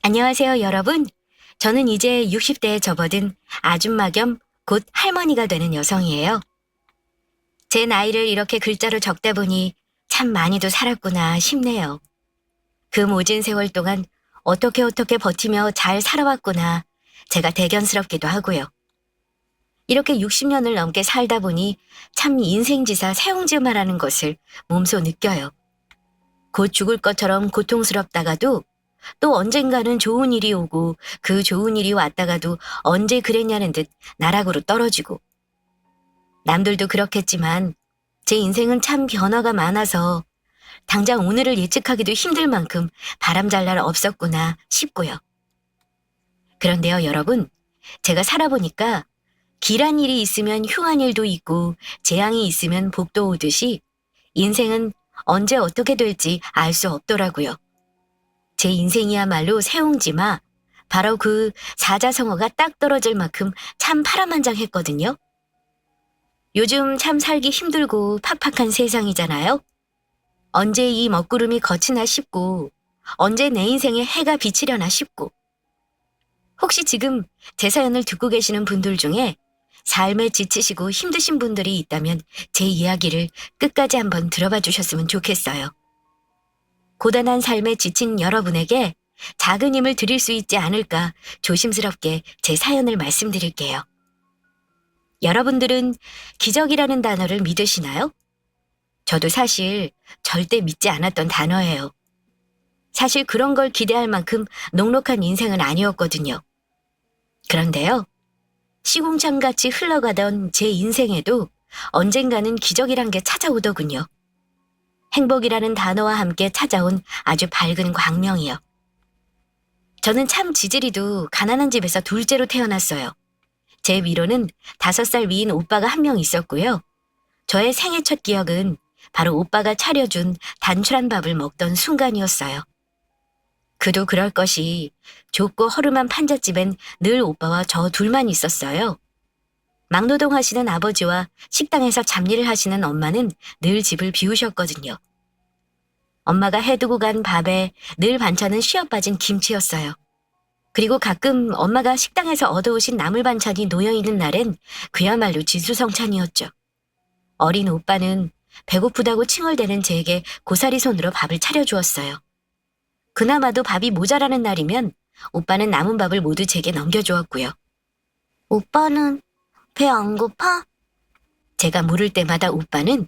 안녕하세요, 여러분. 저는 이제 60대에 접어든 아줌마 겸 곧 할머니가 되는 여성이에요. 제 나이를 이렇게 글자로 적다 보니 참 많이도 살았구나 싶네요. 그 모진 세월 동안 어떻게 버티며 잘 살아왔구나 제가 대견스럽기도 하고요. 이렇게 60년을 넘게 살다 보니 참 인생지사 세옹지마라는 것을 몸소 느껴요. 곧 죽을 것처럼 고통스럽다가도 또 언젠가는 좋은 일이 오고 그 좋은 일이 왔다가도 언제 그랬냐는 듯 나락으로 떨어지고. 남들도 그렇겠지만 제 인생은 참 변화가 많아서 당장 오늘을 예측하기도 힘들 만큼 바람잘 날 없었구나 싶고요. 그런데요, 여러분, 제가 살아보니까 길한 일이 있으면 흉한 일도 있고 재앙이 있으면 복도 오듯이 인생은 언제 어떻게 될지 알 수 없더라고요. 제 인생이야말로 세옹지마, 바로 그 사자성어가 딱 떨어질 만큼 참 파란만장했거든요. 요즘 참 살기 힘들고 팍팍한 세상이잖아요. 언제 이 먹구름이 거치나 싶고 언제 내 인생에 해가 비치려나 싶고. 혹시 지금 제 사연을 듣고 계시는 분들 중에 삶에 지치시고 힘드신 분들이 있다면 제 이야기를 끝까지 한번 들어봐 주셨으면 좋겠어요. 고단한 삶에 지친 여러분에게 작은 힘을 드릴 수 있지 않을까 조심스럽게 제 사연을 말씀드릴게요. 여러분들은 기적이라는 단어를 믿으시나요? 저도 사실 절대 믿지 않았던 단어예요. 사실 그런 걸 기대할 만큼 녹록한 인생은 아니었거든요. 그런데요, 시궁창같이 흘러가던 제 인생에도 언젠가는 기적이란 게 찾아오더군요. 행복이라는 단어와 함께 찾아온 아주 밝은 광명이요. 저는 참 지지리도 가난한 집에서 둘째로 태어났어요. 제 위로는 5살 위인 오빠가 한 명 있었고요. 저의 생애 첫 기억은 바로 오빠가 차려준 단출한 밥을 먹던 순간이었어요. 그도 그럴 것이 좁고 허름한 판잣집엔 늘 오빠와 저 둘만 있었어요. 막노동 하시는 아버지와 식당에서 잡일을 하시는 엄마는 늘 집을 비우셨거든요. 엄마가 해두고 간 밥에 늘 반찬은 쉬어 빠진 김치였어요. 그리고 가끔 엄마가 식당에서 얻어오신 나물 반찬이 놓여있는 날엔 그야말로 진수성찬이었죠. 어린 오빠는 배고프다고 칭얼대는 제게 고사리 손으로 밥을 차려주었어요. 그나마도 밥이 모자라는 날이면 오빠는 남은 밥을 모두 제게 넘겨주었고요. 오빠는 배 안 고파? 제가 물을 때마다 오빠는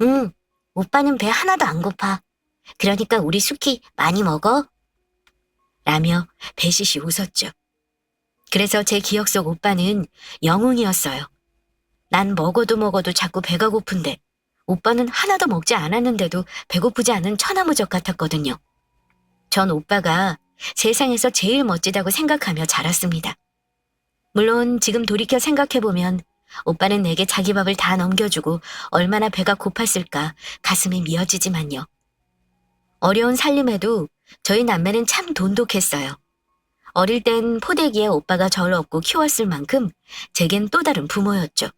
응, 오빠는 배 하나도 안 고파. 그러니까 우리 숙희 많이 먹어? 라며 배시시 웃었죠. 그래서 제 기억 속 오빠는 영웅이었어요. 난 먹어도 자꾸 배가 고픈데 오빠는 하나도 먹지 않았는데도 배고프지 않은 천하무적 같았거든요. 전 오빠가 세상에서 제일 멋지다고 생각하며 자랐습니다. 물론 지금 돌이켜 생각해보면 오빠는 내게 자기 밥을 다 넘겨주고 얼마나 배가 고팠을까 가슴이 미어지지만요. 어려운 살림에도 저희 남매는 참 돈독했어요. 어릴 땐 포대기에 오빠가 저를 업고 키웠을 만큼 제겐 또 다른 부모였죠.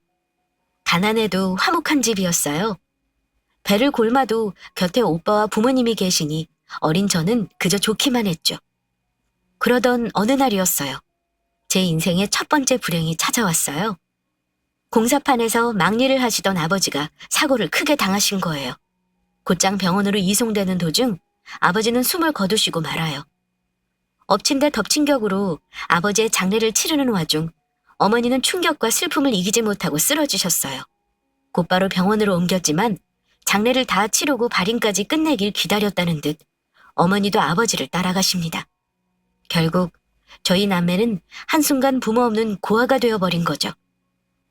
가난해도 화목한 집이었어요. 배를 골마도 곁에 오빠와 부모님이 계시니 어린 저는 그저 좋기만 했죠. 그러던 어느 날이었어요. 제 인생의 첫 번째 불행이 찾아왔어요. 공사판에서 막일을 하시던 아버지가 사고를 크게 당하신 거예요. 곧장 병원으로 이송되는 도중 아버지는 숨을 거두시고 말아요. 엎친 데 덮친 격으로 아버지의 장례를 치르는 와중 어머니는 충격과 슬픔을 이기지 못하고 쓰러지셨어요. 곧바로 병원으로 옮겼지만 장례를 다 치르고 발인까지 끝내길 기다렸다는 듯 어머니도 아버지를 따라가십니다. 결국 저희 남매는 한순간 부모 없는 고아가 되어버린 거죠.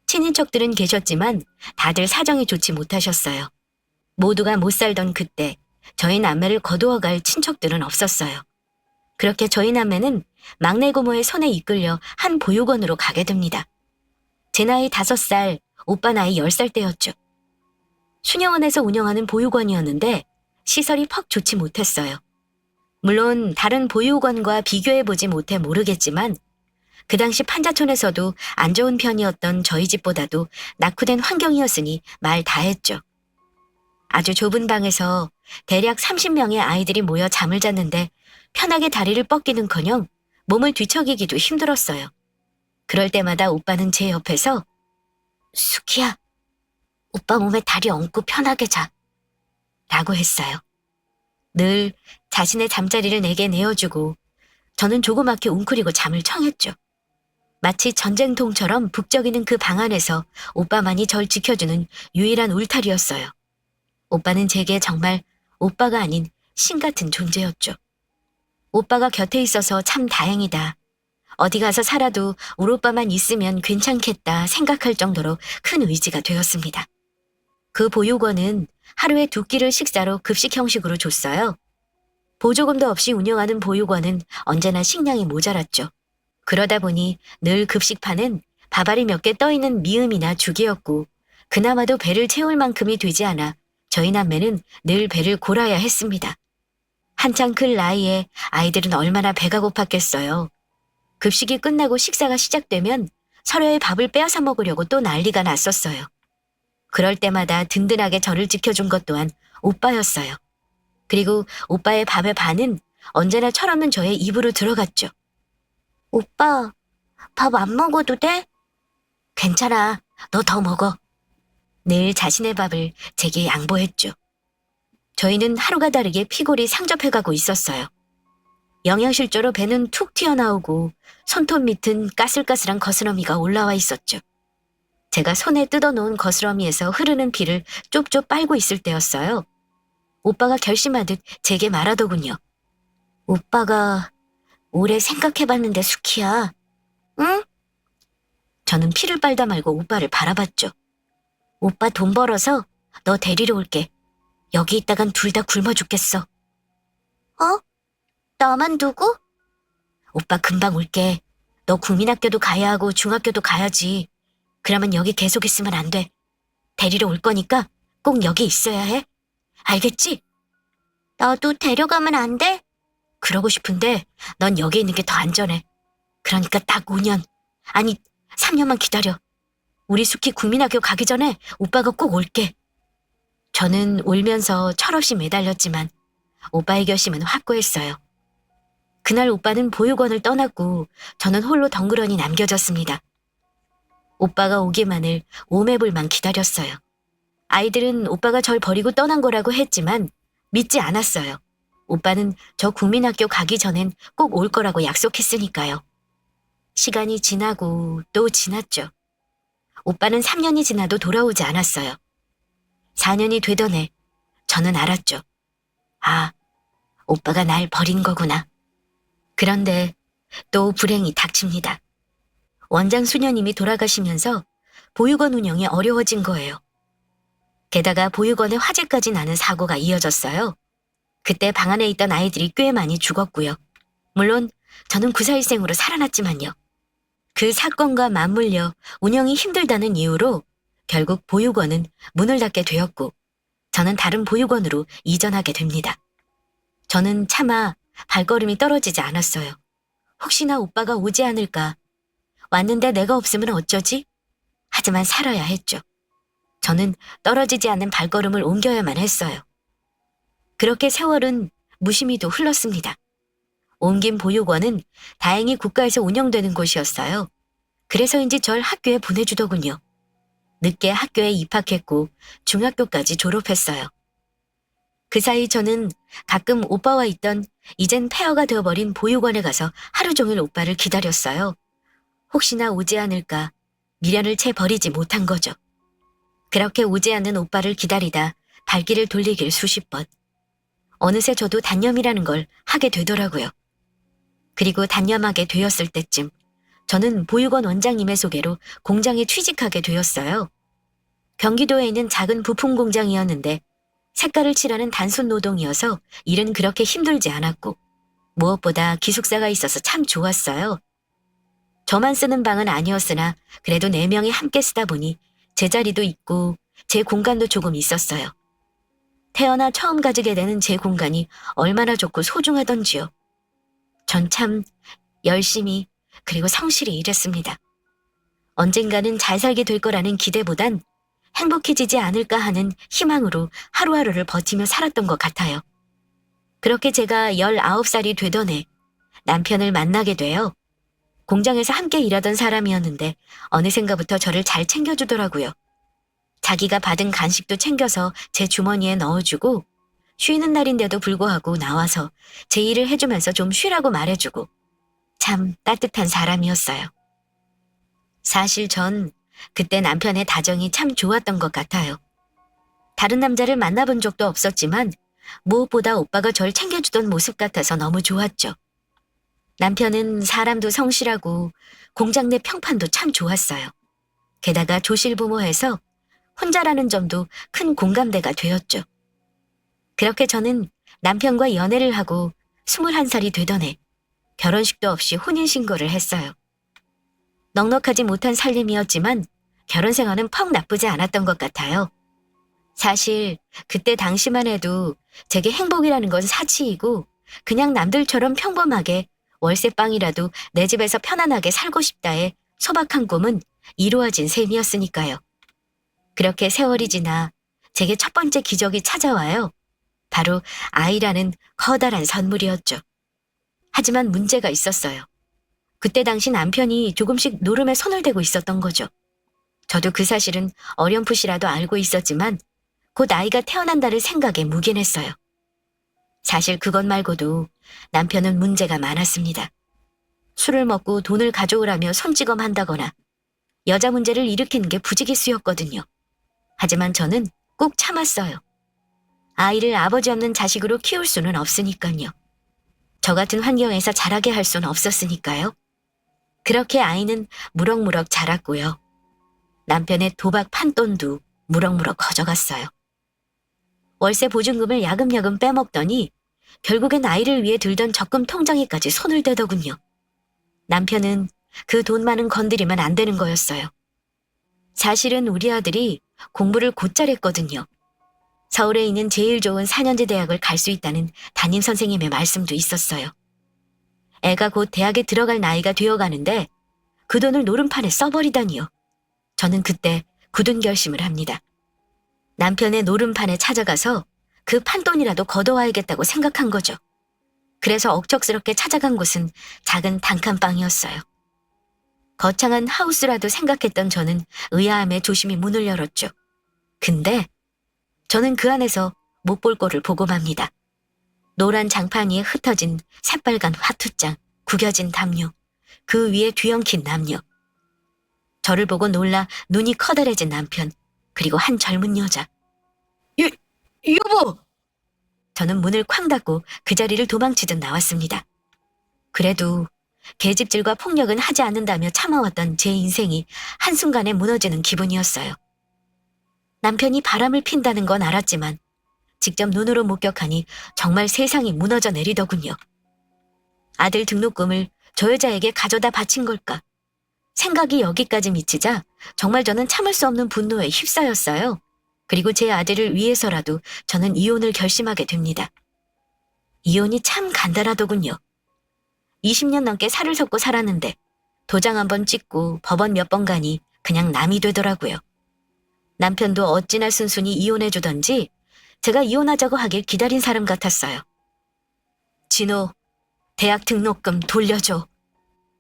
친인척들은 계셨지만 다들 사정이 좋지 못하셨어요. 모두가 못 살던 그때 저희 남매를 거두어갈 친척들은 없었어요. 그렇게 저희 남매는 막내 고모의 손에 이끌려 한 보육원으로 가게 됩니다. 제 나이 5살, 오빠 나이 10살 때였죠. 수녀원에서 운영하는 보육원이었는데 시설이 퍽 좋지 못했어요. 물론 다른 보육원과 비교해보지 못해 모르겠지만 그 당시 판자촌에서도 안 좋은 편이었던 저희 집보다도 낙후된 환경이었으니 말 다했죠. 아주 좁은 방에서 대략 30명의 아이들이 모여 잠을 잤는데 편하게 다리를 뻗기는커녕 몸을 뒤척이기도 힘들었어요. 그럴 때마다 오빠는 제 옆에서 수키야, 오빠 몸에 다리 얹고 편하게 자 라고 했어요. 늘 자신의 잠자리를 내게 내어주고 저는 조그맣게 웅크리고 잠을 청했죠. 마치 전쟁통처럼 북적이는 그 방 안에서 오빠만이 절 지켜주는 유일한 울타리였어요. 오빠는 제게 정말 오빠가 아닌 신 같은 존재였죠. 오빠가 곁에 있어서 참 다행이다. 어디 가서 살아도 우리 오빠만 있으면 괜찮겠다 생각할 정도로 큰 의지가 되었습니다. 그 보육원은 하루에 2끼를 식사로 급식 형식으로 줬어요. 보조금도 없이 운영하는 보육원은 언제나 식량이 모자랐죠. 그러다 보니 늘 급식판은 밥알이 몇 개 떠있는 미음이나 죽이었고 그나마도 배를 채울 만큼이 되지 않아 저희 남매는 늘 배를 골아야 했습니다. 한창 클 나이에 아이들은 얼마나 배가 고팠겠어요. 급식이 끝나고 식사가 시작되면 서로의 밥을 빼앗아 먹으려고 또 난리가 났었어요. 그럴 때마다 든든하게 저를 지켜준 것 또한 오빠였어요. 그리고 오빠의 밥의 반은 언제나 철없는 저의 입으로 들어갔죠. 오빠, 밥 안 먹어도 돼? 괜찮아, 너 더 먹어. 늘 자신의 밥을 제게 양보했죠. 저희는 하루가 다르게 피골이 상접해가고 있었어요. 영양실조로 배는 툭 튀어나오고 손톱 밑은 까슬까슬한 거스러미가 올라와 있었죠. 제가 손에 뜯어놓은 거스러미에서 흐르는 피를 쪽쪽 빨고 있을 때였어요. 오빠가 결심하듯 제게 말하더군요. 오빠가 오래 생각해봤는데 수키야. 응? 저는 피를 빨다 말고 오빠를 바라봤죠. 오빠 돈 벌어서 너 데리러 올게. 여기 있다간 둘 다 굶어 죽겠어. 어? 나만 두고? 오빠 금방 올게. 너 국민학교도 가야 하고 중학교도 가야지. 그러면 여기 계속 있으면 안 돼. 데리러 올 거니까 꼭 여기 있어야 해. 알겠지? 나도 데려가면 안 돼? 그러고 싶은데 넌 여기 있는 게 더 안전해. 그러니까 딱 5년, 아니 3년만 기다려. 우리 수키 국민학교 가기 전에 오빠가 꼭 올게. 저는 울면서 철없이 매달렸지만 오빠의 결심은 확고했어요. 그날 오빠는 보육원을 떠났고 저는 홀로 덩그러니 남겨졌습니다. 오빠가 오기만을 오매불만 기다렸어요. 아이들은 오빠가 절 버리고 떠난 거라고 했지만 믿지 않았어요. 오빠는 저 국민학교 가기 전엔 꼭 올 거라고 약속했으니까요. 시간이 지나고 또 지났죠. 오빠는 3년이 지나도 돌아오지 않았어요. 4년이 되던 해 저는 알았죠. 아, 오빠가 날 버린 거구나. 그런데 또 불행이 닥칩니다. 원장 수녀님이 돌아가시면서 보육원 운영이 어려워진 거예요. 게다가 보육원에 화재까지 나는 사고가 이어졌어요. 그때 방 안에 있던 아이들이 꽤 많이 죽었고요. 물론 저는 구사일생으로 살아났지만요. 그 사건과 맞물려 운영이 힘들다는 이유로 결국 보육원은 문을 닫게 되었고 저는 다른 보육원으로 이전하게 됩니다. 저는 차마 발걸음이 떨어지지 않았어요. 혹시나 오빠가 오지 않을까. 왔는데 내가 없으면 어쩌지? 하지만 살아야 했죠. 저는 떨어지지 않는 발걸음을 옮겨야만 했어요. 그렇게 세월은 무심히도 흘렀습니다. 옮긴 보육원은 다행히 국가에서 운영되는 곳이었어요. 그래서인지 절 학교에 보내주더군요. 늦게 학교에 입학했고 중학교까지 졸업했어요. 그 사이 저는 가끔 오빠와 있던 이젠 폐허가 되어버린 보육원에 가서 하루 종일 오빠를 기다렸어요. 혹시나 오지 않을까 미련을 채 버리지 못한 거죠. 그렇게 오지 않는 오빠를 기다리다 발길을 돌리길 수십 번. 어느새 저도 단념이라는 걸 하게 되더라고요. 그리고 단념하게 되었을 때쯤 저는 보육원 원장님의 소개로 공장에 취직하게 되었어요. 경기도에 있는 작은 부품 공장이었는데 색깔을 칠하는 단순 노동이어서 일은 그렇게 힘들지 않았고 무엇보다 기숙사가 있어서 참 좋았어요. 저만 쓰는 방은 아니었으나 그래도 4명이 함께 쓰다 보니 제 자리도 있고 제 공간도 조금 있었어요. 태어나 처음 가지게 되는 제 공간이 얼마나 좋고 소중하던지요. 전 참 열심히 그리고 성실히 일했습니다. 언젠가는 잘 살게 될 거라는 기대보단 행복해지지 않을까 하는 희망으로 하루하루를 버티며 살았던 것 같아요. 그렇게 제가 19살이 되던 해 남편을 만나게 돼요. 공장에서 함께 일하던 사람이었는데 어느샌가부터 저를 잘 챙겨주더라고요. 자기가 받은 간식도 챙겨서 제 주머니에 넣어주고 쉬는 날인데도 불구하고 나와서 제 일을 해주면서 좀 쉬라고 말해주고 참 따뜻한 사람이었어요. 사실 전 그때 남편의 다정이 참 좋았던 것 같아요. 다른 남자를 만나본 적도 없었지만 무엇보다 오빠가 절 챙겨주던 모습 같아서 너무 좋았죠. 남편은 사람도 성실하고 공장 내 평판도 참 좋았어요. 게다가 조실부모해서 혼자라는 점도 큰 공감대가 되었죠. 그렇게 저는 남편과 연애를 하고 21살이 되던 해 결혼식도 없이 혼인신고를 했어요. 넉넉하지 못한 살림이었지만 결혼 생활은 퍽 나쁘지 않았던 것 같아요. 사실 그때 당시만 해도 제게 행복이라는 건 사치이고 그냥 남들처럼 평범하게 월세방이라도 내 집에서 편안하게 살고 싶다의 소박한 꿈은 이루어진 셈이었으니까요. 그렇게 세월이 지나 제게 첫 번째 기적이 찾아와요. 바로 아이라는 커다란 선물이었죠. 하지만 문제가 있었어요. 그때 당시 남편이 조금씩 노름에 손을 대고 있었던 거죠. 저도 그 사실은 어렴풋이라도 알고 있었지만 곧 아이가 태어난다를 생각에 묵인했어요. 사실 그것 말고도 남편은 문제가 많았습니다. 술을 먹고 돈을 가져오라며 손찌검한다거나 여자 문제를 일으키는 게 부지기수였거든요. 하지만 저는 꾹 참았어요. 아이를 아버지 없는 자식으로 키울 수는 없으니까요. 저 같은 환경에서 자라게 할 수는 없었으니까요. 그렇게 아이는 무럭무럭 자랐고요. 남편의 도박 판돈도 무럭무럭 커져갔어요. 월세 보증금을 야금야금 빼먹더니 결국엔 아이를 위해 들던 적금 통장에까지 손을 대더군요. 남편은 그 돈 많은 건드리면 안 되는 거였어요. 사실은 우리 아들이 공부를 곧잘 했거든요. 서울에 있는 제일 좋은 4년제 대학을 갈 수 있다는 담임 선생님의 말씀도 있었어요. 애가 곧 대학에 들어갈 나이가 되어가는데 그 돈을 노름판에 써버리다니요. 저는 그때 굳은 결심을 합니다. 남편의 노름판에 찾아가서 그 판돈이라도 걷어와야겠다고 생각한 거죠. 그래서 억척스럽게 찾아간 곳은 작은 단칸방이었어요. 거창한 하우스라도 생각했던 저는 의아함에 조심히 문을 열었죠. 근데 저는 그 안에서 못 볼 꼴을 보고 맙니다. 노란 장판 위에 흩어진 새빨간 화투장, 구겨진 담요, 그 위에 뒤엉킨 남녀. 저를 보고 놀라 눈이 커다래진 남편, 그리고 한 젊은 여자. 여보! 저는 문을 쾅 닫고 그 자리를 도망치듯 나왔습니다. 그래도 계집질과 폭력은 하지 않는다며 참아왔던 제 인생이 한순간에 무너지는 기분이었어요. 남편이 바람을 핀다는 건 알았지만 직접 눈으로 목격하니 정말 세상이 무너져 내리더군요. 아들 등록금을 저 여자에게 가져다 바친 걸까? 생각이 여기까지 미치자 정말 저는 참을 수 없는 분노에 휩싸였어요. 그리고 제 아들을 위해서라도 저는 이혼을 결심하게 됩니다. 이혼이 참 간단하더군요. 20년 넘게 살을 섞고 살았는데 도장 한 번 찍고 법원 몇 번 가니 그냥 남이 되더라고요. 남편도 어찌나 순순히 이혼해주던지 제가 이혼하자고 하길 기다린 사람 같았어요. 진호, 대학 등록금 돌려줘.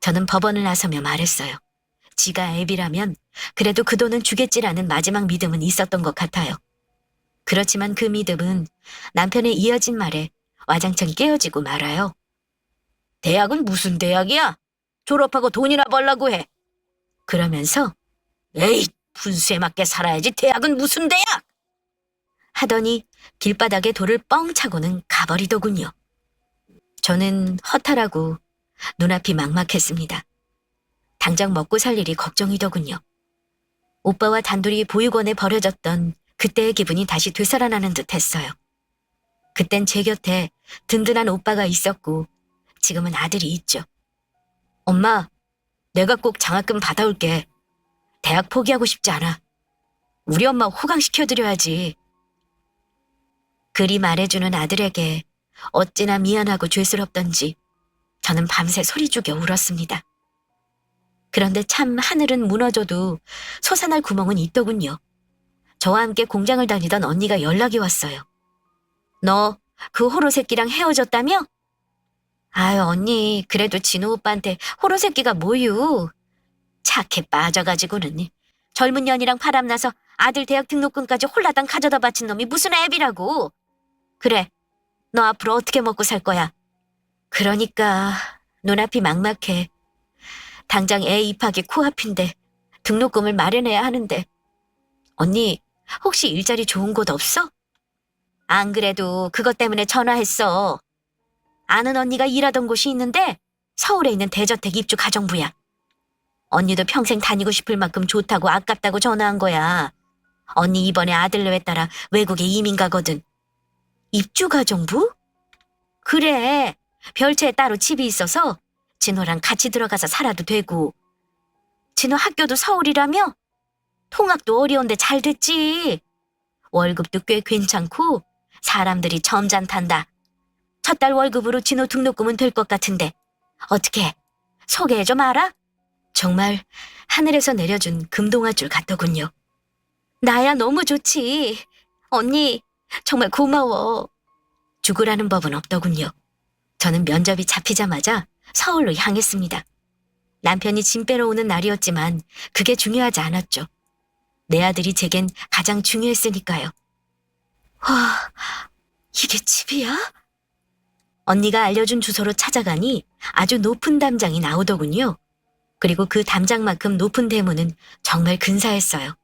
저는 법원을 나서며 말했어요. 지가 애비라면 그래도 그 돈은 주겠지라는 마지막 믿음은 있었던 것 같아요. 그렇지만 그 믿음은 남편의 이어진 말에 와장창 깨어지고 말아요. 대학은 무슨 대학이야? 졸업하고 돈이나 벌라고 해. 그러면서 에이, 분수에 맞게 살아야지 대학은 무슨 대학? 하더니 길바닥에 돌을 뻥 차고는 가버리더군요. 저는 허탈하고 눈앞이 막막했습니다. 당장 먹고 살 일이 걱정이더군요. 오빠와 단둘이 보육원에 버려졌던 그때의 기분이 다시 되살아나는 듯 했어요. 그땐 제 곁에 든든한 오빠가 있었고 지금은 아들이 있죠. 엄마, 내가 꼭 장학금 받아올게. 대학 포기하고 싶지 않아. 우리 엄마 호강시켜드려야지. 그리 말해주는 아들에게 어찌나 미안하고 죄스럽던지 저는 밤새 소리 죽여 울었습니다. 그런데 참 하늘은 무너져도 솟아날 구멍은 있더군요. 저와 함께 공장을 다니던 언니가 연락이 왔어요. 너 그 호로 새끼랑 헤어졌다며? 아유, 언니, 그래도 진호 오빠한테 호로 새끼가 뭐유. 착해 빠져가지고는. 젊은 년이랑 바람나서 아들 대학 등록금까지 홀라당 가져다 바친 놈이 무슨 애비라고. 그래, 너 앞으로 어떻게 먹고 살 거야? 그러니까 눈앞이 막막해. 당장 애 입학이 코앞인데 등록금을 마련해야 하는데. 언니, 혹시 일자리 좋은 곳 없어? 안 그래도 그것 때문에 전화했어. 아는 언니가 일하던 곳이 있는데 서울에 있는 대저택 입주 가정부야. 언니도 평생 다니고 싶을 만큼 좋다고 아깝다고 전화한 거야. 언니 이번에 아들내외 따라 외국에 이민 가거든. 입주 가정부? 그래. 별채에 따로 집이 있어서 진호랑 같이 들어가서 살아도 되고. 진호 학교도 서울이라며? 통학도 어려운데 잘 됐지. 월급도 꽤 괜찮고 사람들이 점잖단다. 첫 달 월급으로 진호 등록금은 될 것 같은데 어떻게 소개해 좀 알아? 정말 하늘에서 내려준 금동아줄 같더군요. 나야 너무 좋지. 언니 정말 고마워. 죽으라는 법은 없더군요. 저는 면접이 잡히자마자 서울로 향했습니다. 남편이 짐 빼러 오는 날이었지만 그게 중요하지 않았죠. 내 아들이 제겐 가장 중요했으니까요. 와, 이게 집이야? 언니가 알려준 주소로 찾아가니 아주 높은 담장이 나오더군요. 그리고 그 담장만큼 높은 대문은 정말 근사했어요.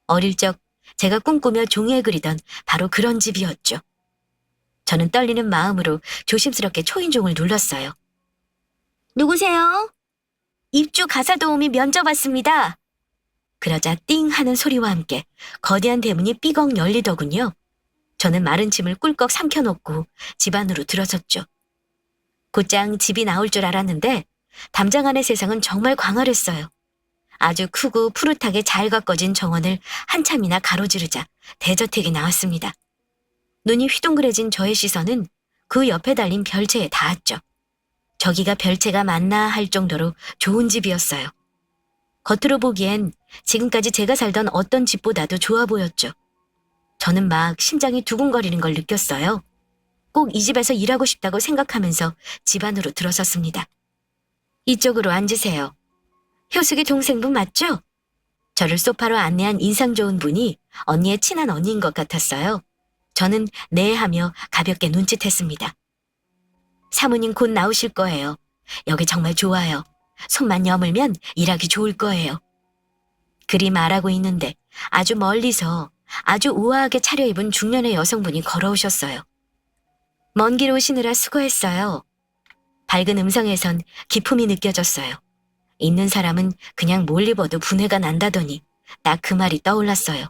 어릴 적 제가 꿈꾸며 종이에 그리던 바로 그런 집이었죠. 저는 떨리는 마음으로 조심스럽게 초인종을 눌렀어요. 누구세요? 입주 가사 도우미 면접 왔습니다. 그러자 띵 하는 소리와 함께 거대한 대문이 삐걱 열리더군요. 저는 마른 침을 꿀꺽 삼켜놓고 집 안으로 들어섰죠. 곧장 집이 나올 줄 알았는데 담장 안의 세상은 정말 광활했어요. 아주 크고 푸릇하게 잘 가꿔진 정원을 한참이나 가로지르자 대저택이 나왔습니다. 눈이 휘둥그레진 저의 시선은 그 옆에 달린 별채에 닿았죠. 저기가 별채가 맞나 할 정도로 좋은 집이었어요. 겉으로 보기엔 지금까지 제가 살던 어떤 집보다도 좋아 보였죠. 저는 막 심장이 두근거리는 걸 느꼈어요. 꼭 이 집에서 일하고 싶다고 생각하면서 집 안으로 들어섰습니다. 이쪽으로 앉으세요. 효숙이 동생분 맞죠? 저를 소파로 안내한 인상 좋은 분이 언니의 친한 언니인 것 같았어요. 저는 네 하며 가볍게 눈짓했습니다. 사모님 곧 나오실 거예요. 여기 정말 좋아요. 손만 여물면 일하기 좋을 거예요. 그리 말하고 있는데 아주 멀리서 아주 우아하게 차려입은 중년의 여성분이 걸어오셨어요. 먼 길 오시느라 수고했어요. 밝은 음성에선 기품이 느껴졌어요. 있는 사람은 그냥 뭘 입어도 분해가 난다더니 딱 그 말이 떠올랐어요.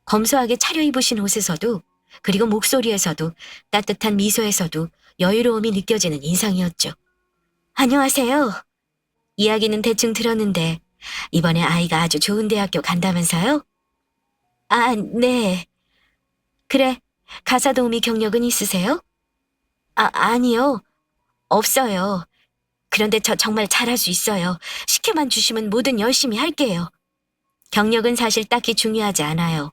검소하게 차려입으신 옷에서도 그리고 목소리에서도 따뜻한 미소에서도 여유로움이 느껴지는 인상이었죠. 안녕하세요. 이야기는 대충 들었는데 이번에 아이가 아주 좋은 대학교 간다면서요? 아, 네. 그래, 가사 도우미 경력은 있으세요? 아니요. 없어요. 그런데 저 정말 잘할 수 있어요. 시켜만 주시면 뭐든 열심히 할게요. 경력은 사실 딱히 중요하지 않아요.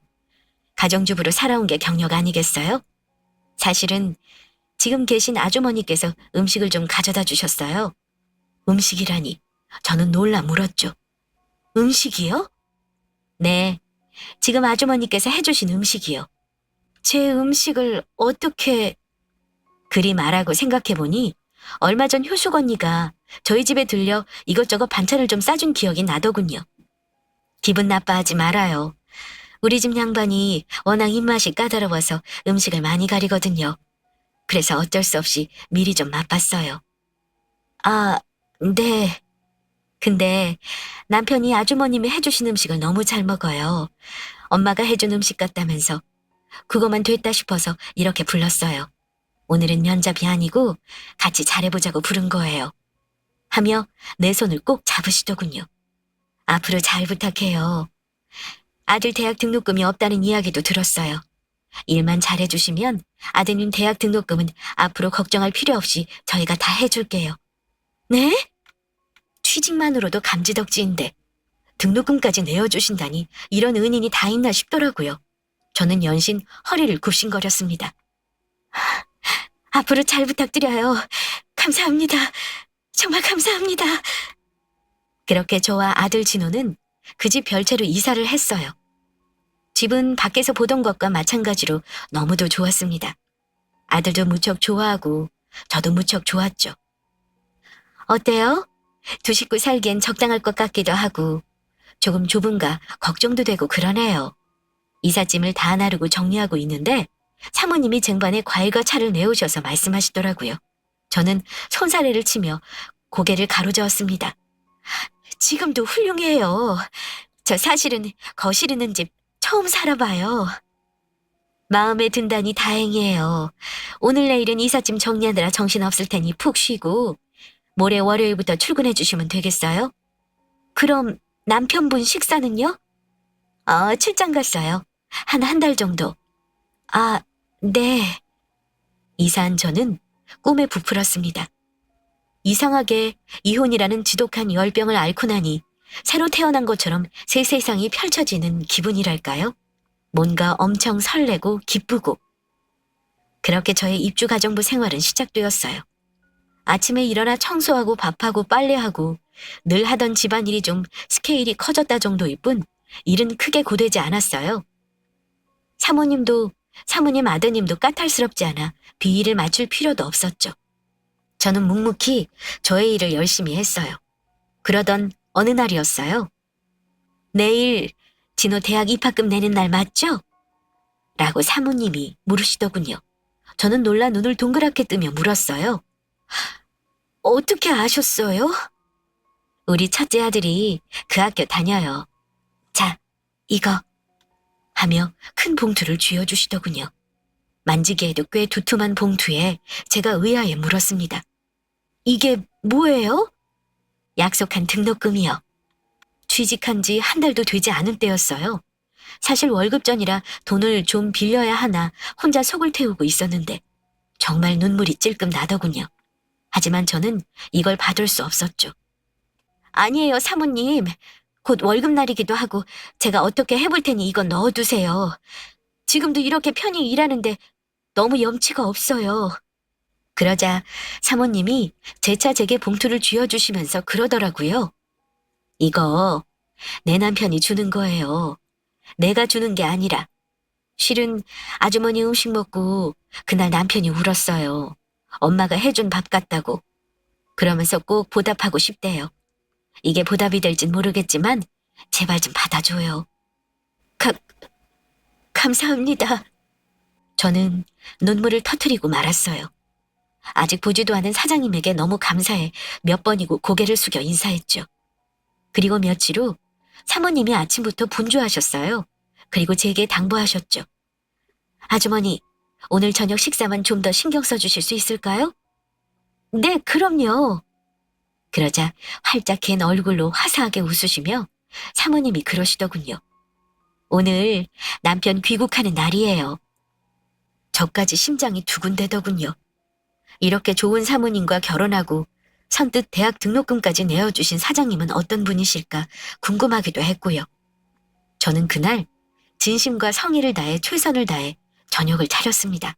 가정주부로 살아온 게 경력 아니겠어요? 사실은 지금 계신 아주머니께서 음식을 좀 가져다 주셨어요. 음식이라니 저는 놀라 물었죠. 음식이요? 네, 지금 아주머니께서 해주신 음식이요. 제 음식을 어떻게... 그리 말하고 생각해보니 얼마 전 효숙 언니가 저희 집에 들려 이것저것 반찬을 좀 싸준 기억이 나더군요. 기분 나빠하지 말아요. 우리 집 양반이 워낙 입맛이 까다로워서 음식을 많이 가리거든요. 그래서 어쩔 수 없이 미리 좀 맛봤어요. 아, 네. 근데 남편이 아주머님이 해주신 음식을 너무 잘 먹어요. 엄마가 해준 음식 같다면서 그거만 됐다 싶어서 이렇게 불렀어요. 오늘은 면접이 아니고 같이 잘해보자고 부른 거예요. 하며 내 손을 꼭 잡으시더군요. 앞으로 잘 부탁해요. 아들 대학 등록금이 없다는 이야기도 들었어요. 일만 잘해주시면 아드님 대학 등록금은 앞으로 걱정할 필요 없이 저희가 다 해줄게요. 네? 취직만으로도 감지덕지인데 등록금까지 내어주신다니 이런 은인이 다 있나 싶더라고요. 저는 연신 허리를 굽신거렸습니다. 앞으로 잘 부탁드려요. 감사합니다. 정말 감사합니다. 그렇게 저와 아들 진호는 그 집 별채로 이사를 했어요. 집은 밖에서 보던 것과 마찬가지로 너무도 좋았습니다. 아들도 무척 좋아하고 저도 무척 좋았죠. 어때요? 두 식구 살기엔 적당할 것 같기도 하고 조금 좁은가 걱정도 되고 그러네요. 이삿짐을 다 나르고 정리하고 있는데 사모님이 쟁반에 과일과 차를 내오셔서 말씀하시더라고요. 저는 손사래를 치며 고개를 가로저었습니다. 지금도 훌륭해요. 저 사실은 거실 있는 집 처음 살아봐요. 마음에 든다니 다행이에요. 오늘 내일은 이삿짐 정리하느라 정신없을 테니 푹 쉬고 모레 월요일부터 출근해 주시면 되겠어요? 그럼 남편분 식사는요? 출장 갔어요. 한 달 정도. 아, 네. 이사한 저는 꿈에 부풀었습니다. 이상하게 이혼이라는 지독한 열병을 앓고 나니 새로 태어난 것처럼 새 세상이 펼쳐지는 기분이랄까요? 뭔가 엄청 설레고 기쁘고. 그렇게 저의 입주가정부 생활은 시작되었어요. 아침에 일어나 청소하고 밥하고 빨래하고 늘 하던 집안일이 좀 스케일이 커졌다 정도일 뿐 일은 크게 고되지 않았어요. 사모님 아드님도 까탈스럽지 않아 비위를 맞출 필요도 없었죠. 저는 묵묵히 저의 일을 열심히 했어요. 그러던 어느 날이었어요. 내일 진호 대학 입학금 내는 날 맞죠? 라고 사모님이 물으시더군요. 저는 놀라 눈을 동그랗게 뜨며 물었어요. 어떻게 아셨어요? 우리 첫째 아들이 그 학교 다녀요. 자, 이거 하며 큰 봉투를 쥐어주시더군요. 만지기에도 꽤 두툼한 봉투에 제가 의아해 물었습니다. 이게 뭐예요? 약속한 등록금이요. 취직한 지 한 달도 되지 않은 때였어요. 사실 월급 전이라 돈을 좀 빌려야 하나 혼자 속을 태우고 있었는데 정말 눈물이 찔끔 나더군요. 하지만 저는 이걸 받을 수 없었죠. 아니에요, 사모님. 곧 월급날이기도 하고 제가 어떻게 해볼 테니 이건 넣어두세요. 지금도 이렇게 편히 일하는데 너무 염치가 없어요. 그러자 사모님이 재차 제게 봉투를 쥐어주시면서 그러더라고요. 이거 내 남편이 주는 거예요. 내가 주는 게 아니라. 실은 아주머니 음식 먹고 그날 남편이 울었어요. 엄마가 해준 밥 같다고. 그러면서 꼭 보답하고 싶대요. 이게 보답이 될진 모르겠지만 제발 좀 받아줘요. 감사합니다. 저는 눈물을 터뜨리고 말았어요. 아직 보지도 않은 사장님에게 너무 감사해 몇 번이고 고개를 숙여 인사했죠. 그리고 며칠 후 사모님이 아침부터 분주하셨어요. 그리고 제게 당부하셨죠. 아주머니, 오늘 저녁 식사만 좀 더 신경 써주실 수 있을까요? 네, 그럼요. 그러자 활짝 갠 얼굴로 화사하게 웃으시며 사모님이 그러시더군요. 오늘 남편 귀국하는 날이에요. 저까지 심장이 두근대더군요. 이렇게 좋은 사모님과 결혼하고 선뜻 대학 등록금까지 내어주신 사장님은 어떤 분이실까 궁금하기도 했고요. 저는 그날 진심과 성의를 다해 최선을 다해 저녁을 차렸습니다.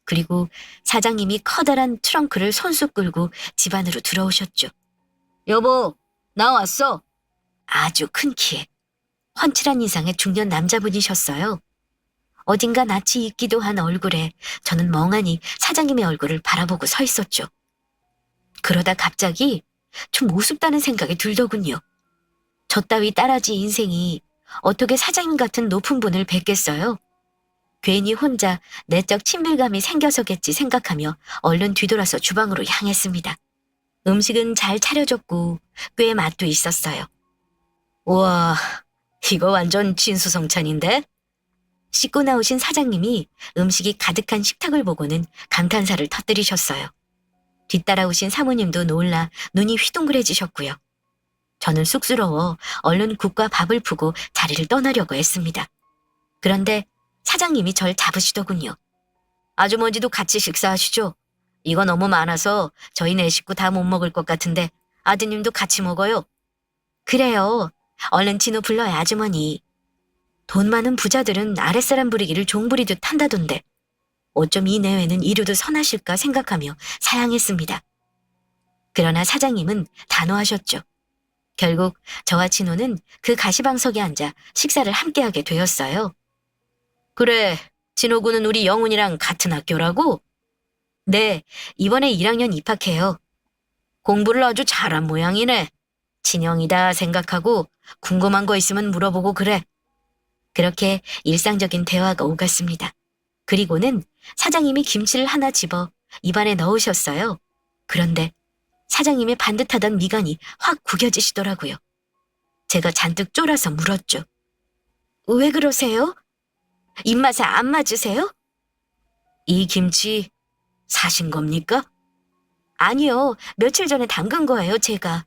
그리고 사장님이 커다란 트렁크를 손수 끌고 집 안으로 들어오셨죠. 여보, 나 왔어. 아주 큰 키에 훤칠한 인상의 중년 남자분이셨어요. 어딘가 낯이 익기도 한 얼굴에 저는 멍하니 사장님의 얼굴을 바라보고 서 있었죠. 그러다 갑자기 좀 우습다는 생각이 들더군요. 저 따위 딸아지 인생이 어떻게 사장님 같은 높은 분을 뵙겠어요? 괜히 혼자 내적 친밀감이 생겨서겠지 생각하며 얼른 뒤돌아서 주방으로 향했습니다. 음식은 잘 차려졌고 꽤 맛도 있었어요. 우와, 이거 완전 진수성찬인데? 씻고 나오신 사장님이 음식이 가득한 식탁을 보고는 감탄사를 터뜨리셨어요. 뒤따라오신 사모님도 놀라 눈이 휘둥그레지셨고요. 저는 쑥스러워 얼른 국과 밥을 푸고 자리를 떠나려고 했습니다. 그런데 사장님이 절 잡으시더군요. 아주머니도 같이 식사하시죠? 이거 너무 많아서 저희 네 식구 다 못 먹을 것 같은데 아드님도 같이 먹어요. 그래요. 얼른 진호 불러요, 아주머니. 돈 많은 부자들은 아랫사람 부리기를 종 부리듯 한다던데. 어쩜 이 내외는 이루도 선하실까 생각하며 사양했습니다. 그러나 사장님은 단호하셨죠. 결국 저와 진호는 그 가시방석에 앉아 식사를 함께하게 되었어요. 그래, 진호군은 우리 영훈이랑 같은 학교라고? 네, 이번에 1학년 입학해요. 공부를 아주 잘한 모양이네. 진영이다 생각하고 궁금한 거 있으면 물어보고 그래. 그렇게 일상적인 대화가 오갔습니다. 그리고는 사장님이 김치를 하나 집어 입안에 넣으셨어요. 그런데 사장님의 반듯하던 미간이 확 구겨지시더라고요. 제가 잔뜩 쫄아서 물었죠. 왜 그러세요? 입맛에 안 맞으세요? 이 김치 사신 겁니까? 아니요, 며칠 전에 담근 거예요, 제가.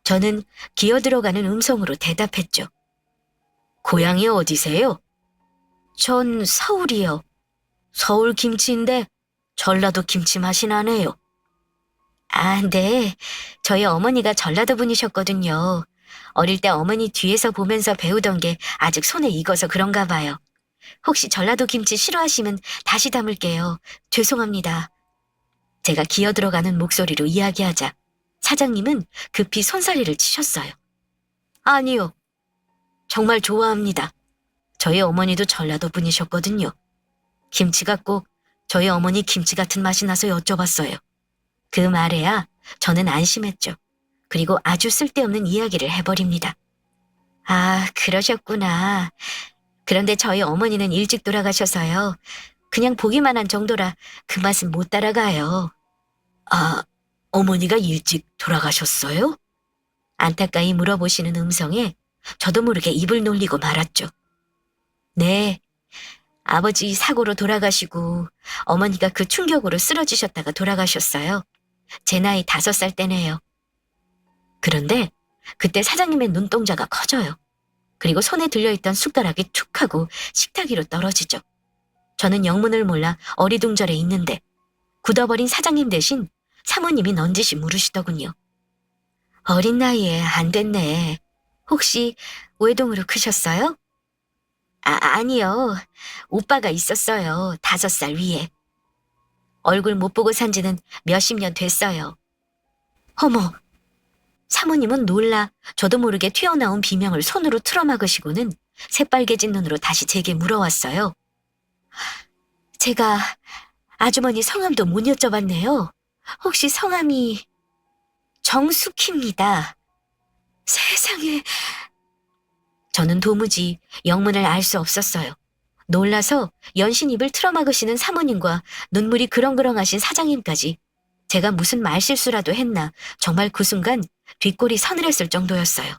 저는 기어들어가는 음성으로 대답했죠. 고향이 어디세요? 전 서울이요. 서울 김치인데 전라도 김치 맛이 나네요. 아, 네. 저희 어머니가 전라도 분이셨거든요. 어릴 때 어머니 뒤에서 보면서 배우던 게 아직 손에 익어서 그런가 봐요. 혹시 전라도 김치 싫어하시면 다시 담을게요. 죄송합니다. 제가 기어들어가는 목소리로 이야기하자 사장님은 급히 손사래를 치셨어요. 아니요. 정말 좋아합니다. 저희 어머니도 전라도 분이셨거든요. 김치가 꼭 저희 어머니 김치 같은 맛이 나서 여쭤봤어요. 그 말에야 저는 안심했죠. 그리고 아주 쓸데없는 이야기를 해버립니다. 아, 그러셨구나. 그런데 저희 어머니는 일찍 돌아가셔서요. 그냥 보기만 한 정도라 그 맛은 못 따라가요. 아, 어머니가 일찍 돌아가셨어요? 안타까이 물어보시는 음성에 저도 모르게 입을 놀리고 말았죠. 네, 아버지 사고로 돌아가시고 어머니가 그 충격으로 쓰러지셨다가 돌아가셨어요. 제 나이 5살 때네요. 그런데 그때 사장님의 눈동자가 커져요. 그리고 손에 들려있던 숟가락이 툭 하고 식탁 위로 떨어지죠. 저는 영문을 몰라 어리둥절해 있는데 굳어버린 사장님 대신 사모님이 넌지시 물으시더군요. 어린 나이에 안 됐네. 혹시 외동으로 크셨어요? 아니요. 오빠가 있었어요. 5살 위에. 얼굴 못 보고 산 지는 몇십 년 됐어요. 어머, 사모님은 놀라 저도 모르게 튀어나온 비명을 손으로 틀어막으시고는 새빨개진 눈으로 다시 제게 물어왔어요. 제가 아주머니 성함도 못 여쭤봤네요. 혹시 성함이 정숙희입니다. 세상에. 저는 도무지 영문을 알 수 없었어요. 놀라서 연신 입을 틀어막으시는 사모님과 눈물이 그렁그렁하신 사장님까지 제가 무슨 말실수라도 했나 정말 그 순간 뒷골이 서늘했을 정도였어요.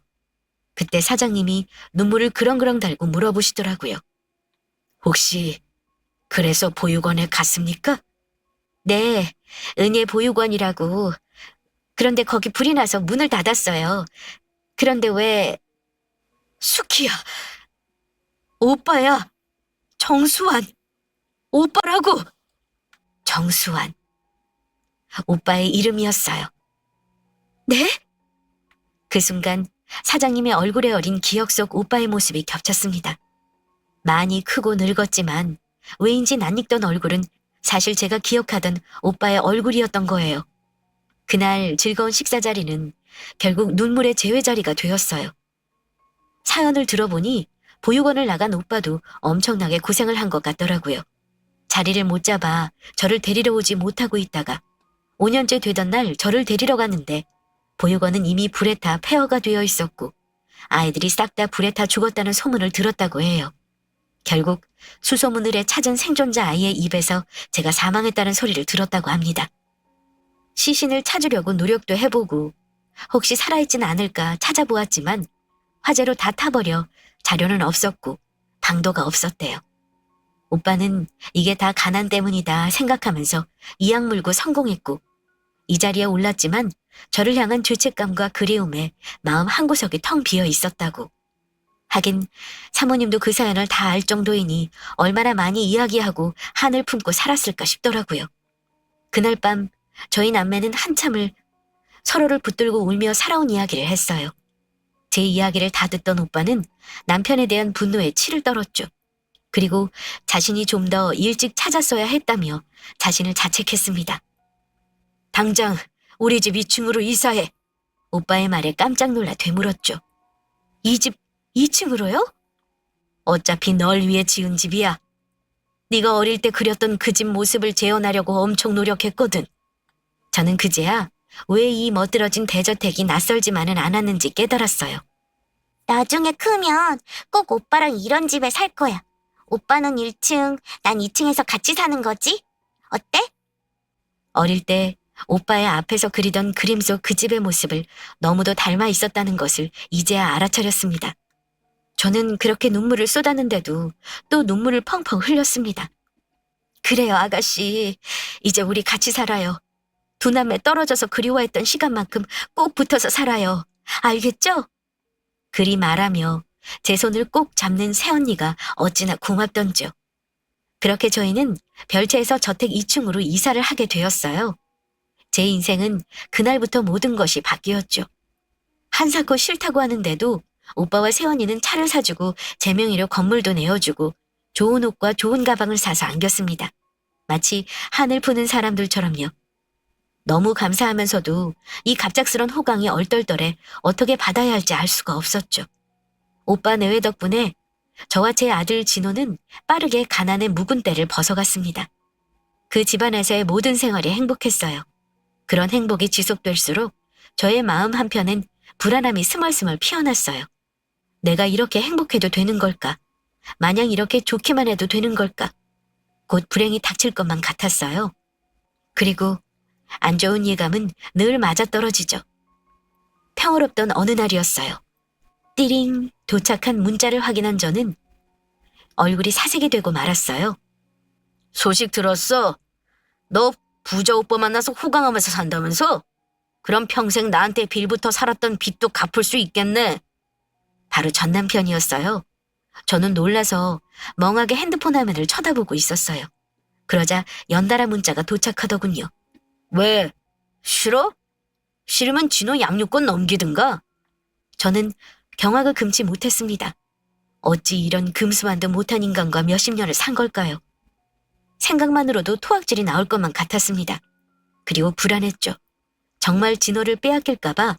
그때 사장님이 눈물을 그렁그렁 달고 물어보시더라고요. 혹시 그래서 보육원에 갔습니까? 네, 은혜 보육원이라고. 그런데 거기 불이 나서 문을 닫았어요. 그런데 왜... 수키야, 오빠야, 정수환, 오빠라고. 정수환, 오빠의 이름이었어요. 네? 그 순간 사장님의 얼굴에 어린 기억 속 오빠의 모습이 겹쳤습니다. 많이 크고 늙었지만 왜인지 낯익던 얼굴은 사실 제가 기억하던 오빠의 얼굴이었던 거예요. 그날 즐거운 식사 자리는 결국 눈물의 재회 자리가 되었어요. 사연을 들어보니 보육원을 나간 오빠도 엄청나게 고생을 한 것 같더라고요. 자리를 못 잡아 저를 데리러 오지 못하고 있다가 5년째 되던 날 저를 데리러 갔는데 보육원은 이미 불에 타 폐허가 되어 있었고 아이들이 싹 다 불에 타 죽었다는 소문을 들었다고 해요. 결국 수소문을에 찾은 생존자 아이의 입에서 제가 사망했다는 소리를 들었다고 합니다. 시신을 찾으려고 노력도 해보고 혹시 살아있진 않을까 찾아보았지만 화재로 다 타버려 자료는 없었고 방도가 없었대요. 오빠는 이게 다 가난 때문이다 생각하면서 이악 물고 성공했고 이 자리에 올랐지만 저를 향한 죄책감과 그리움에 마음 한구석이 텅 비어 있었다고. 하긴 사모님도 그 사연을 다 알 정도이니 얼마나 많이 이야기하고 한을 품고 살았을까 싶더라고요. 그날 밤 저희 남매는 한참을 서로를 붙들고 울며 살아온 이야기를 했어요. 제 이야기를 다 듣던 오빠는 남편에 대한 분노에 치를 떨었죠. 그리고 자신이 좀 더 일찍 찾았어야 했다며 자신을 자책했습니다. 당장 우리 집 2층으로 이사해. 오빠의 말에 깜짝 놀라 되물었죠. 이 집 2층으로요? 어차피 널 위해 지은 집이야. 네가 어릴 때 그렸던 그 집 모습을 재현하려고 엄청 노력했거든. 저는 그제야 왜 이 멋들어진 대저택이 낯설지만은 않았는지 깨달았어요. 나중에 크면 꼭 오빠랑 이런 집에 살 거야. 오빠는 1층, 난 2층에서 같이 사는 거지? 어때? 어릴 때 오빠의 앞에서 그리던 그림 속 그 집의 모습을 너무도 닮아 있었다는 것을 이제야 알아차렸습니다. 저는 그렇게 눈물을 쏟았는데도 또 눈물을 펑펑 흘렸습니다. 그래요, 아가씨. 이제 우리 같이 살아요. 두 남매 떨어져서 그리워했던 시간만큼 꼭 붙어서 살아요. 알겠죠? 그리 말하며 제 손을 꼭 잡는 새언니가 어찌나 고맙던지요. 그렇게 저희는 별채에서 저택 2층으로 이사를 하게 되었어요. 제 인생은 그날부터 모든 것이 바뀌었죠. 한사코 싫다고 하는데도 오빠와 새언니는 차를 사주고 제 명의로 건물도 내어주고 좋은 옷과 좋은 가방을 사서 안겼습니다. 마치 하늘 푸는 사람들처럼요. 너무 감사하면서도 이 갑작스런 호강이 얼떨떨해 어떻게 받아야 할지 알 수가 없었죠. 오빠 내외 덕분에 저와 제 아들 진호는 빠르게 가난의 묵은 때를 벗어갔습니다. 그 집안에서의 모든 생활이 행복했어요. 그런 행복이 지속될수록 저의 마음 한편엔 불안함이 스멀스멀 피어났어요. 내가 이렇게 행복해도 되는 걸까? 마냥 이렇게 좋기만 해도 되는 걸까? 곧 불행이 닥칠 것만 같았어요. 그리고 안 좋은 예감은 늘 맞아떨어지죠. 평화롭던 어느 날이었어요. 띠링 도착한 문자를 확인한 저는 얼굴이 사색이 되고 말았어요. 소식 들었어? 너 부자 오빠 만나서 호강하면서 산다면서? 그럼 평생 나한테 빌부터 살았던 빚도 갚을 수 있겠네. 바로 전 남편이었어요. 저는 놀라서 멍하게 핸드폰 화면을 쳐다보고 있었어요. 그러자 연달아 문자가 도착하더군요. 왜? 싫어? 싫으면 진호 양육권 넘기든가? 저는 경악을 금치 못했습니다. 어찌 이런 금수만도 못한 인간과 몇십 년을 산 걸까요? 생각만으로도 토악질이 나올 것만 같았습니다. 그리고 불안했죠. 정말 진호를 빼앗길까봐,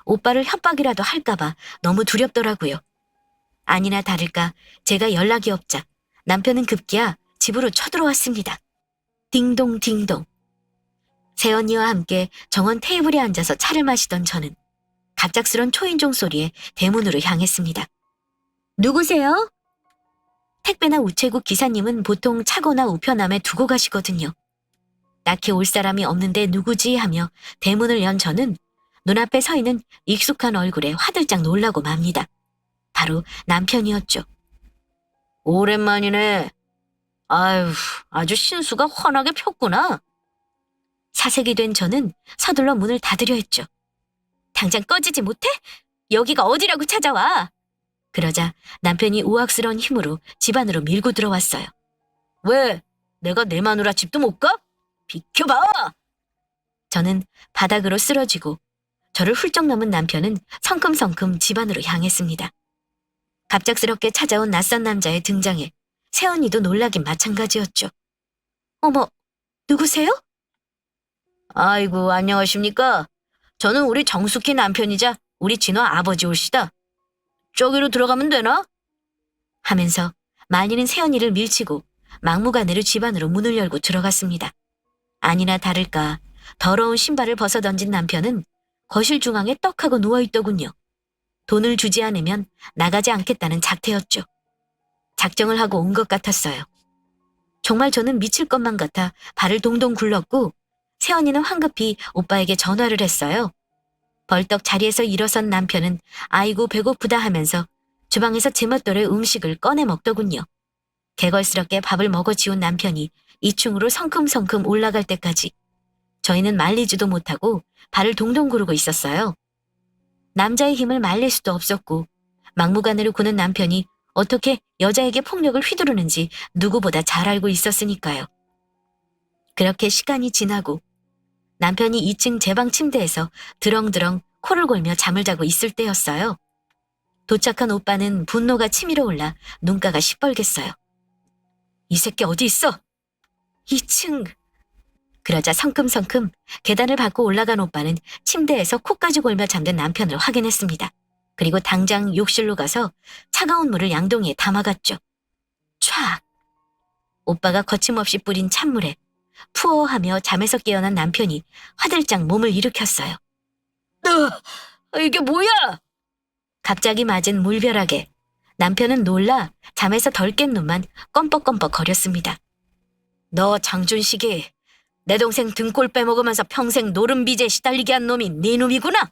오빠를 협박이라도 할까봐 너무 두렵더라고요. 아니나 다를까 제가 연락이 없자 남편은 급기야 집으로 쳐들어왔습니다. 딩동 딩동. 새언니와 함께 정원 테이블에 앉아서 차를 마시던 저는 갑작스런 초인종 소리에 대문으로 향했습니다. 누구세요? 택배나 우체국 기사님은 보통 차거나 우편함에 두고 가시거든요. 딱히 올 사람이 없는데 누구지 하며 대문을 연 저는 눈앞에 서 있는 익숙한 얼굴에 화들짝 놀라고 맙니다. 바로 남편이었죠. 오랜만이네. 아유, 아주 신수가 환하게 폈구나. 사색이 된 저는 서둘러 문을 닫으려 했죠. 당장 꺼지지 못해? 여기가 어디라고 찾아와? 그러자 남편이 우악스러운 힘으로 집 안으로 밀고 들어왔어요. 왜? 내가 내 마누라 집도 못 가? 비켜봐! 저는 바닥으로 쓰러지고 저를 훌쩍 넘은 남편은 성큼성큼 집 안으로 향했습니다. 갑작스럽게 찾아온 낯선 남자의 등장에 새언니도 놀라긴 마찬가지였죠. 어머, 누구세요? 아이고, 안녕하십니까? 저는 우리 정숙희 남편이자 우리 진호 아버지 올시다. 저기로 들어가면 되나? 하면서 말리는 새언니를 밀치고 막무가내로 집 안으로 문을 열고 들어갔습니다. 아니나 다를까 더러운 신발을 벗어던진 남편은 거실 중앙에 떡하고 누워있더군요. 돈을 주지 않으면 나가지 않겠다는 작태였죠. 작정을 하고 온 것 같았어요. 정말 저는 미칠 것만 같아 발을 동동 굴렀고 새언니는 황급히 오빠에게 전화를 했어요. 벌떡 자리에서 일어선 남편은 아이고 배고프다 하면서 주방에서 제멋대로의 음식을 꺼내 먹더군요. 개걸스럽게 밥을 먹어 지운 남편이 2층으로 성큼성큼 올라갈 때까지 저희는 말리지도 못하고 발을 동동 구르고 있었어요. 남자의 힘을 말릴 수도 없었고 막무가내로 구는 남편이 어떻게 여자에게 폭력을 휘두르는지 누구보다 잘 알고 있었으니까요. 그렇게 시간이 지나고 남편이 2층 제 방 침대에서 드렁드렁 코를 골며 잠을 자고 있을 때였어요. 도착한 오빠는 분노가 치밀어 올라 눈가가 시뻘갰어요. 이 새끼 어디 있어? 2층. 그러자 성큼성큼 계단을 밟고 올라간 오빠는 침대에서 코까지 골며 잠든 남편을 확인했습니다. 그리고 당장 욕실로 가서 차가운 물을 양동이에 담아갔죠. 촥! 오빠가 거침없이 뿌린 찬물에 푸어하며 잠에서 깨어난 남편이 화들짝 몸을 일으켰어요. 이게 뭐야? 갑자기 맞은 물벼락에 남편은 놀라 잠에서 덜 깬 눈만 껌뻑껌뻑 거렸습니다. 너 장준식이 내 동생 등골 빼먹으면서 평생 노름비제 시달리게 한 놈이 네 놈이구나?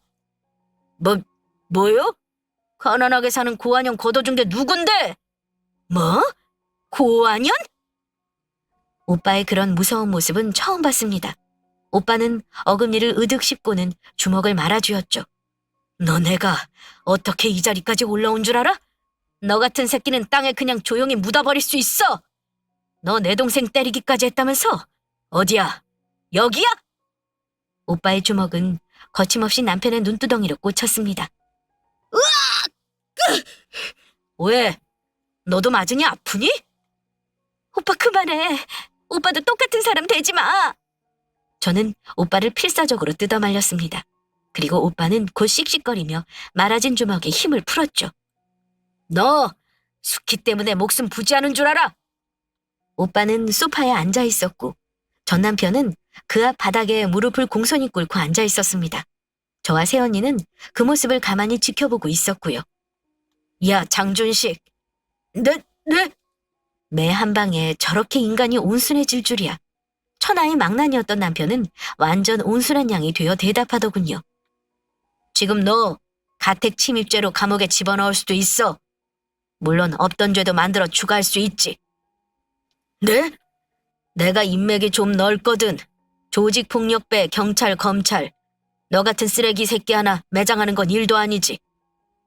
뭐요? 가난하게 사는 고한영 걷어준 게 누군데? 뭐? 고한현? 오빠의 그런 무서운 모습은 처음 봤습니다. 오빠는 어금니를 으득 씹고는 주먹을 말아쥐었죠. 너 내가 어떻게 이 자리까지 올라온 줄 알아? 너 같은 새끼는 땅에 그냥 조용히 묻어버릴 수 있어. 너 내 동생 때리기까지 했다면서? 어디야? 여기야? 오빠의 주먹은 거침없이 남편의 눈두덩이로 꽂혔습니다. 으악! 왜? 너도 맞으니 아프니? 오빠 그만해. 오빠도 똑같은 사람 되지 마. 저는 오빠를 필사적으로 뜯어말렸습니다. 그리고 오빠는 곧 씩씩거리며 말아진 주먹에 힘을 풀었죠. 너 수키 때문에 목숨 부지하는 줄 알아? 오빠는 소파에 앉아 있었고 전 남편은 그 앞 바닥에 무릎을 공손히 꿇고 앉아 있었습니다. 저와 새언니는 그 모습을 가만히 지켜보고 있었고요. 야, 장준식. 네? 매 한 방에 저렇게 인간이 온순해질 줄이야. 천하의 망난이었던 남편은 완전 온순한 양이 되어 대답하더군요. 지금 너 가택 침입죄로 감옥에 집어넣을 수도 있어. 물론 없던 죄도 만들어 추가할 수 있지. 네? 내가 인맥이 좀 넓거든. 조직폭력배, 경찰, 검찰. 너 같은 쓰레기 새끼 하나 매장하는 건 일도 아니지.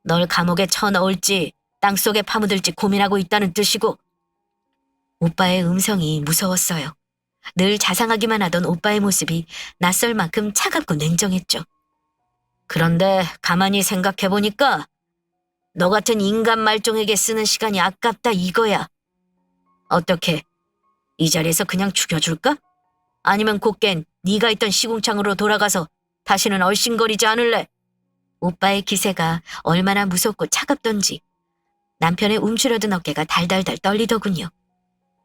널 감옥에 쳐넣을지 땅속에 파묻을지 고민하고 있다는 뜻이고. 오빠의 음성이 무서웠어요. 늘 자상하기만 하던 오빠의 모습이 낯설 만큼 차갑고 냉정했죠. 그런데 가만히 생각해보니까 너 같은 인간 말종에게 쓰는 시간이 아깝다 이거야. 어떻게? 이 자리에서 그냥 죽여줄까? 아니면 곧겐 네가 있던 시궁창으로 돌아가서 다시는 얼씬거리지 않을래? 오빠의 기세가 얼마나 무섭고 차갑던지 남편의 움츠러든 어깨가 달달달 떨리더군요.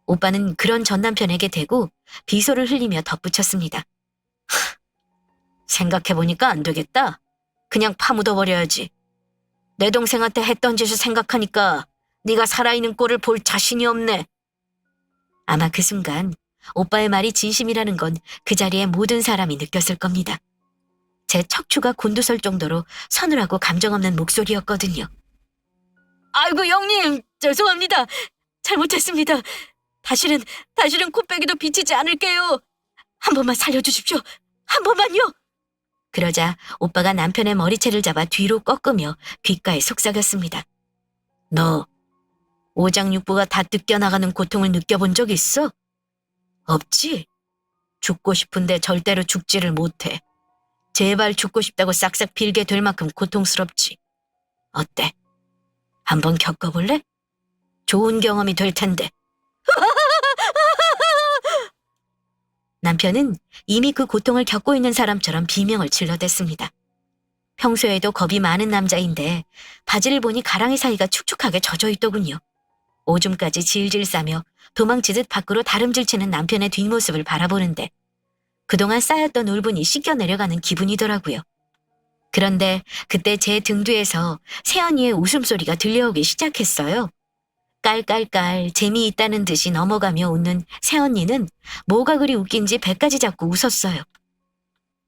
오빠는 그런 전 남편에게 대고 비소를 흘리며 덧붙였습니다. 생각해보니까 안 되겠다. 그냥 파묻어버려야지. 내 동생한테 했던 짓을 생각하니까 네가 살아있는 꼴을 볼 자신이 없네. 아마 그 순간 오빠의 말이 진심이라는 건 그 자리에 모든 사람이 느꼈을 겁니다. 제 척추가 곤두설 정도로 서늘하고 감정 없는 목소리였거든요. 아이고 형님, 죄송합니다. 잘못했습니다. 다시는 코빼기도 비치지 않을게요. 한 번만 살려주십시오. 한 번만요. 그러자 오빠가 남편의 머리채를 잡아 뒤로 꺾으며 귓가에 속삭였습니다. 너 오장육부가 다 뜯겨나가는 고통을 느껴본 적 있어? 없지? 죽고 싶은데 절대로 죽지를 못해. 제발 죽고 싶다고 싹싹 빌게 될 만큼 고통스럽지. 어때? 한번 겪어볼래? 좋은 경험이 될 텐데. 남편은 이미 그 고통을 겪고 있는 사람처럼 비명을 질러댔습니다. 평소에도 겁이 많은 남자인데 바지를 보니 가랑이 사이가 축축하게 젖어 있더군요. 오줌까지 질질 싸며 도망치듯 밖으로 다름질치는 남편의 뒷모습을 바라보는데 그동안 쌓였던 울분이 씻겨 내려가는 기분이더라고요. 그런데 그때 제 등 뒤에서 새언니의 웃음소리가 들려오기 시작했어요. 깔깔깔 재미있다는 듯이 넘어가며 웃는 새언니는 뭐가 그리 웃긴지 배까지 잡고 웃었어요.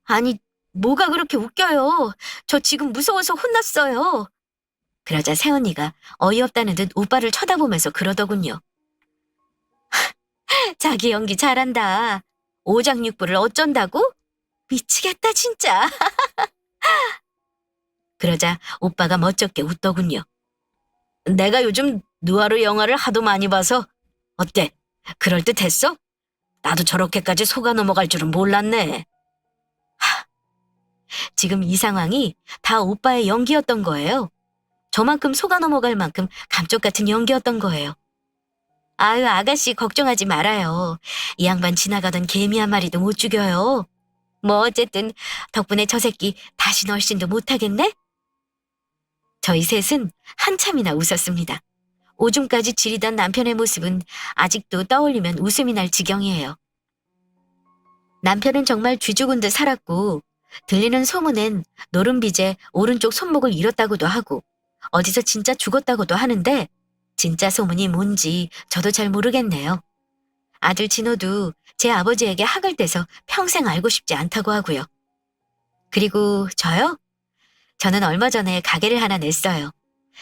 아니, 뭐가 그렇게 웃겨요. 저 지금 무서워서 혼났어요. 그러자 새언니가 어이없다는 듯 오빠를 쳐다보면서 그러더군요. 자기 연기 잘한다. 오장육부를 어쩐다고? 미치겠다 진짜. 그러자 오빠가 멋쩍게 웃더군요. 내가 요즘 누아르 영화를 하도 많이 봐서 어때? 그럴듯했어? 나도 저렇게까지 속아 넘어갈 줄은 몰랐네. 지금 이 상황이 다 오빠의 연기였던 거예요. 저만큼 속아 넘어갈 만큼 감쪽 같은 연기였던 거예요. 아유, 아가씨 걱정하지 말아요. 이 양반 지나가던 개미 한 마리도 못 죽여요. 뭐 어쨌든 덕분에 저 새끼 다시 얼씬도 못하겠네? 저희 셋은 한참이나 웃었습니다. 오줌까지 지리던 남편의 모습은 아직도 떠올리면 웃음이 날 지경이에요. 남편은 정말 쥐죽은 듯 살았고 들리는 소문엔 노른비제 오른쪽 손목을 잃었다고도 하고 어디서 진짜 죽었다고도 하는데 진짜 소문이 뭔지 저도 잘 모르겠네요. 아들 진호도 제 아버지에게 학을 떼서 평생 알고 싶지 않다고 하고요. 그리고 저요? 저는 얼마 전에 가게를 하나 냈어요.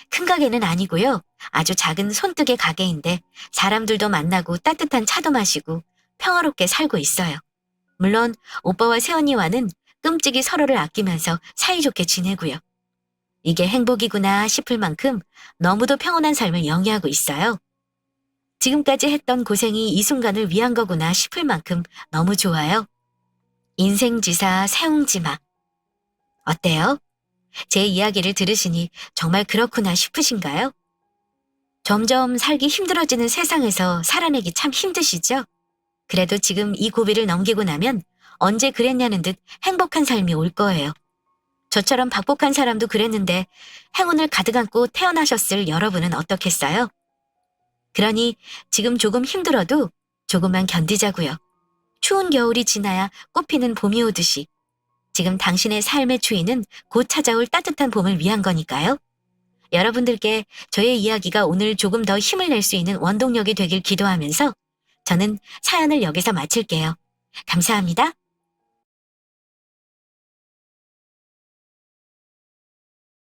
큰 가게는 아니고요. 아주 작은 손뜨개 가게인데 사람들도 만나고 따뜻한 차도 마시고 평화롭게 살고 있어요. 물론 오빠와 새언니와는 끔찍이 서로를 아끼면서 사이좋게 지내고요. 이게 행복이구나 싶을 만큼 너무도 평온한 삶을 영위하고 있어요. 지금까지 했던 고생이 이 순간을 위한 거구나 싶을 만큼 너무 좋아요. 인생지사 세웅지마. 어때요? 제 이야기를 들으시니 정말 그렇구나 싶으신가요? 점점 살기 힘들어지는 세상에서 살아내기 참 힘드시죠? 그래도 지금 이 고비를 넘기고 나면 언제 그랬냐는 듯 행복한 삶이 올 거예요. 저처럼 박복한 사람도 그랬는데 행운을 가득 안고 태어나셨을 여러분은 어떻겠어요? 그러니 지금 조금 힘들어도 조금만 견디자고요. 추운 겨울이 지나야 꽃피는 봄이 오듯이 지금 당신의 삶의 추위는 곧 찾아올 따뜻한 봄을 위한 거니까요. 여러분들께 저의 이야기가 오늘 조금 더 힘을 낼 수 있는 원동력이 되길 기도하면서 저는 사연을 여기서 마칠게요. 감사합니다.